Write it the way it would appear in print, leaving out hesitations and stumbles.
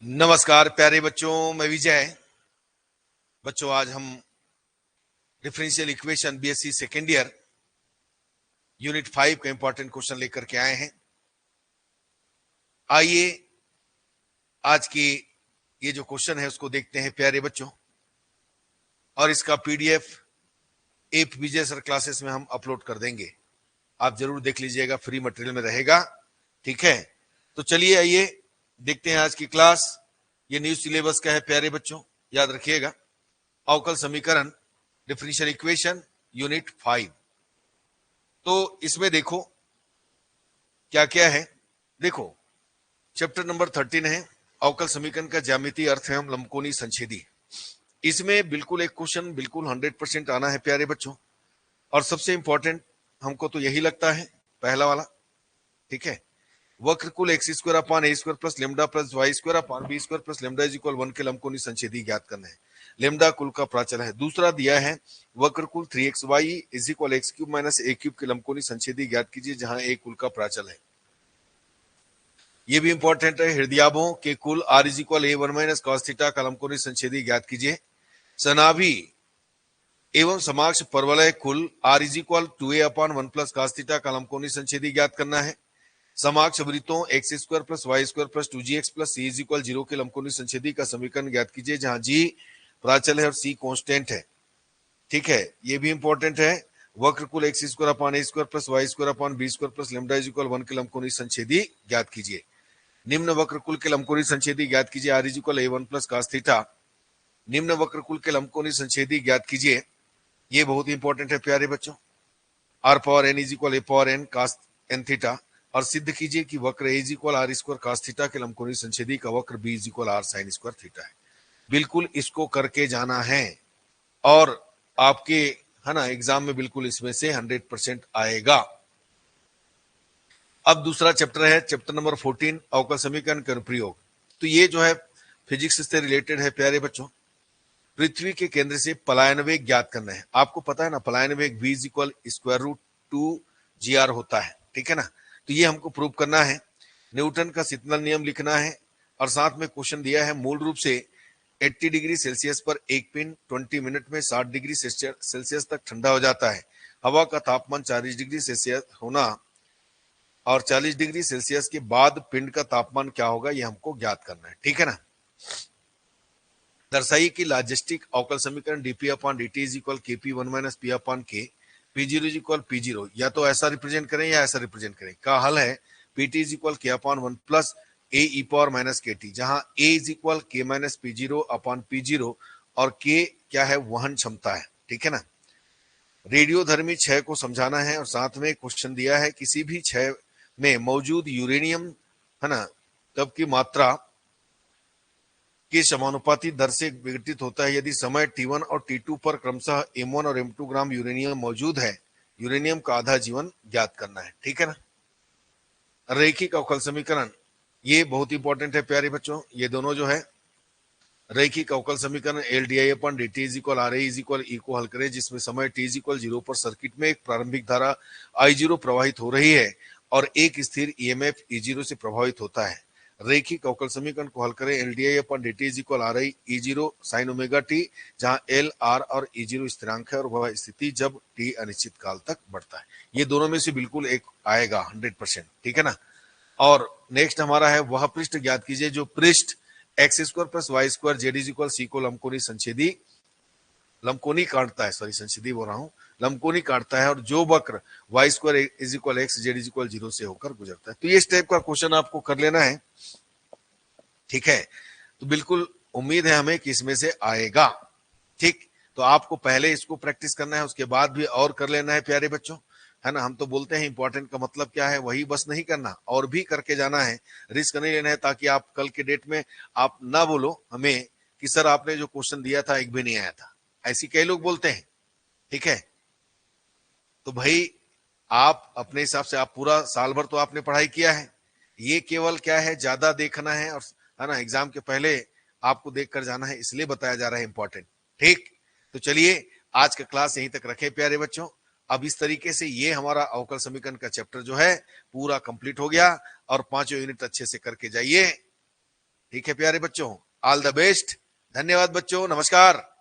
नमस्कार प्यारे बच्चों, मैं विजय। बच्चों, आज हम differential equation BSc second year unit 5 का इंपॉर्टेंट क्वेश्चन लेकर के आए हैं। आइए आज की ये जो क्वेश्चन है उसको देखते हैं प्यारे बच्चों, और इसका पीडीएफ एप विजय सर क्लासेस में हम अपलोड कर देंगे। आप जरूर देख लीजिएगा, फ्री मटेरियल में रहेगा। ठीक है, तो चलिए आइए देखते हैं आज की क्लास। ये न्यू सिलेबस का है प्यारे बच्चों, याद रखिएगा। अवकल समीकरण डिफरेंशियल इक्वेशन यूनिट 5। तो इसमें देखो क्या क्या है। देखो, चैप्टर नंबर 13 है अवकल समीकरण का ज्यामितीय अर्थ एवं लंबकोणीय संच्छेदी। इसमें बिल्कुल एक क्वेश्चन बिल्कुल 100% आना है प्यारे बच्चों, और सबसे इंपॉर्टेंट हमको तो यही लगता है, पहला वाला। ठीक है, वक्र कुल x square upon a square plus lambda plus y square upon b square plus lambda is equal 1 के लंबकोणीय संच्छेदी ज्ञात करना है। लेमडा कुल का प्राचल है। दूसरा दिया है वक्र कुल 3xy is equal x cube minus A cube के लंबकोणीय संच्छेदी ज्ञात कीजिए, जहां ए कुल का प्राचल है। ये भी इंपॉर्टेंट है। हृदयाभों के कुल r is equal to a one minus theta का लंबकोणीय संच्छेदी ज्ञात कीजिए। सनाभि एवं समाक्ष परवलय कुल r is equal 2a upon 1 plus cos theta का लंबकोणीय संच्छेदी ज्ञात करना है। समाक्ष वृत्तों x square plus y square plus 2gx plus c is equal 0 के लंबकोणीय संच्छेदी का समीकरण ज्ञात कीजिए, जहां g प्राचल है और c कांस्टेंट है। ठीक है, ये भी इंपॉर्टेंट है। वक्र कुल x square upon a square plus y square upon b square plus lambda is equal 1 के लंबकोणीय संच्छेदी ज्ञात कीजिए। निम्न वक्र कुल के लंबकोणीय संच्छेदी ज्ञात कीजिए। R is equal a1 plus cos theta. निम्न वक्र कुल के लंबकोणीय संच्छेदी ज्ञात कीजिए। ये बहुत इंपॉर्टेंट है प्यारे बच्चों। r power n is equal a power n cos n theta, और सिद्ध कीजिए कि वक्र a is equal r square cos theta के लंबकोणीय संच्छेदी का वक्र b is equal r sin square theta है। बिल्कुल इसको करके जाना है, और आपके है ना एग्जाम में बिल्कुल इसमें से 100% आएगा। अब दूसरा चैप्टर है चैप्टर नंबर 14 अवकल समीकरण का अनुप्रयोग। तो ये जो है फिजिक्स से रिलेटेड है प्यारे बच्चों। पृथ्वी के केंद्र से पलायन वेग ज्ञात करना है। आपको पता है ना, पलायन वेग v is equal square root 2gr होता है। ठीक है ना, तो ये हमको प्रूव करना है। न्यूटन का शीतलन नियम लिखना है, और साथ में क्वेश्चन दिया है मूल रूप से 80 डिग्री सेल्सियस पर एक पिंड 20 मिनट में 60 डिग्री सेल्सियस तक ठंडा हो जाता है। हवा का तापमान 40 डिग्री सेल्सियस होना, और 40 डिग्री सेल्सियस के बाद पिंड का तापमान क्या होगा, ये हमको ज्ञात करना है। ठीक है ना, दर्शाइए कि लॉजिस्टिक अवकल समीकरण dp upon dt is equal kp 1 minus p upon k, p0 is equal p0, या तो ऐसा रिप्रेजेंट करें या ऐसा रिप्रेजेंट करें। का हल है pt is equal k upon 1 plus a e power minus kt, जहां a is equal k minus p0 upon p0, और k क्या है, वहन क्षमता है। ठीक है ना, रेडियोधर्मी क्षय को समझाना है, और साथ में क्वेश्चन दिया है किसी भी क्षय में मौजूद यूरेनियम है ना तब की मात्रा के समानुपाती दर से विघटित होता है। यदि समय t1 और t2 पर क्रमशः m1 और m2 ग्राम यूरेनियम मौजूद है, यूरेनियम का आधा जीवन ज्ञात करना है। ठीक है ना, रैखिक अवकल समीकरण ये बहुत इंपॉर्टेंट है प्यारे बच्चों। ये दोनों जो है रैखिक अवकल समीकरण L D I upon D T is equal R A is equal E को हल करें, जिसमें समय t इज इक्वल 0 पर सर्किट में एक प्रारंभिक धारा I0 प्रवाहित हो रही है और एक स्थिर EMF E0 से प्रभावित होता है। रैखिक अवकल समीकरण को हल करें L D I upon D T is equal are I E0 sine omega T, जहां एल आर और E0 स्थिरांक है, और वह स्थिति जब t अनिश्चित काल तक बढ़ता है। ये दोनों में से बिल्कुल एक आएगा 100%। ठीक है ना, और नेक्स्ट हमारा है वह पृष्ठ ज्ञात कीजिए जो पृष्ठ x square plus y square z is equal c को लंबकोनी काटता है, संच्छेदी बोल रहा हूं, लंबकोनी काटता है, और जो वक्र y square is equal x z is equal 0 से होकर गुजरता है। तो ये इस टाइप का क्वेश्चन आपको कर लेना है। ठीक है, तो बिल्कुल उम्मीद है हमें कि इसमें से आएगा। ठीक, तो आपको पहले इसको प्रैक्टिस करना है, उसके बाद भी और कर लेना है प्यारे बच्चों, है ना। हम तो बोलते हैं इंपॉर्टेंट का मतलब क्या है, वही बस नहीं करना, और भी करके जाना है, रिस्क नहीं लेना है, ताकि आप कल के डेट में आप ना बोलो हमें कि सर आपने जो क्वेश्चन दिया था एक भी नहीं आया था। ऐसी कई लोग बोलते हैं। ठीक है, तो भाई आप अपने हिसाब से, आप पूरा साल भर तो आपने पढ़ाई किया है, ये केवल क्या है, ज्यादा देखना है, और है ना एग्जाम के पहले आपको देख कर जाना है, इसलिए बताया जा रहा है इंपॉर्टेंट। ठीक, तो चलिए आज का क्लास यहीं तक रखे प्यारे बच्चों। अब इस तरीके से ये हमारा अवकल समीकरण का चैप्टर जो है पूरा कंप्लीट हो गया, और 5 यूनिट अच्छे से करके जाइए। ठीक है प्यारे बच्चों, ऑल द बेस्ट। धन्यवाद बच्चों, नमस्कार।